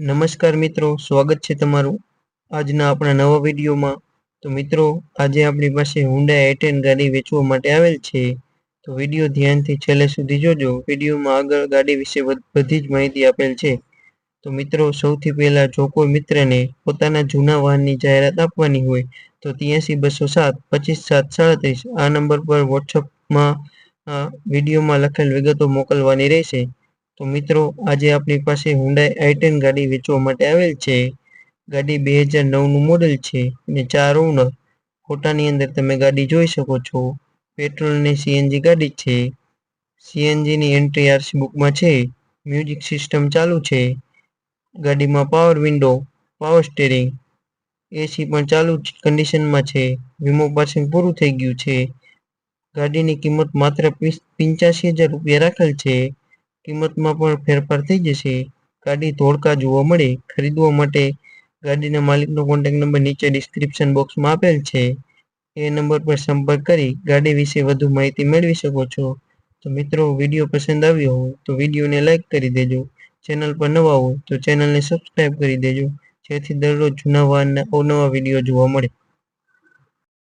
નમસ્કાર મિત્રો, સ્વાગત છે તમારું આજના આપણા નવા વિડીયોમાં। તો મિત્રો, આજે આપણી પાસે Hyundai i10 ગાડી વેચવા માટે આવેલ છે। તો વિડીયો ધ્યાનથી છેલ્લે સુધી જોજો। વિડીયોમાં આગળ ગાડી વિશે બધી જ માહિતી આપેલ છે। તો મિત્રો, સૌથી પહેલા જો કોઈ મિત્રને પોતાના જૂના વાહનની જાહેરાત આપવાની હોય તો 83 207 25 7 37 આ નંબર પર વોટ્સઅપમાં વિડીયોમાં લખેલ વિગતો મોકલવાની રહેશે। તો મિત્રો, આજે આપણી પાસે Hyundai i10 ગાડી વેચવા માટે આવેલ છે। ગાડી 2009 નું મોડેલ છે અને 4 ઓનર। ફોટાની અંદર તમે ગાડી જોઈ શકો છો। પેટ્રોલ અને સીએનજી ગાડી છે। સીએનજી ની એન્ટ્રી આરસી બુકમાં છે। મ્યુઝિક સિસ્ટમ ચાલુ છે। ગાડીમાં પાવર વિન્ડો, પાવર સ્ટીયરિંગ, એસી પણ ચાલુ કન્ડિશનમાં છે। વીમો પાસિંગ પૂરું થઈ ગયું છે। ગાડીની કિંમત માત્ર 85,000 રૂપિયા રાખેલ છે। કિંમતમાં પણ ફેરફાર થઈ જશે। ગાડી ધોળકા જોવા મળે। ખરીદવા માટે ગાડીના માલિકનો કોન્ટેક્ટ નંબર નીચે ડિસ્ક્રિપ્શન બોક્સમાં આપેલ છે। એ નંબર પર સંપર્ક કરી ગાડી વિશે વધુ માહિતી મેળવી શકો છો। તો મિત્રો, વિડીયો પસંદ આવ્યો હોય તો વિડીયોને લાઈક કરી દેજો। ચેનલ પર નવા હોય તો ચેનલને સબસ્ક્રાઇબ કરી દેજો, જેથી દરરોજ જૂના વાહનના અવનવા વિડીયો જોવા મળે।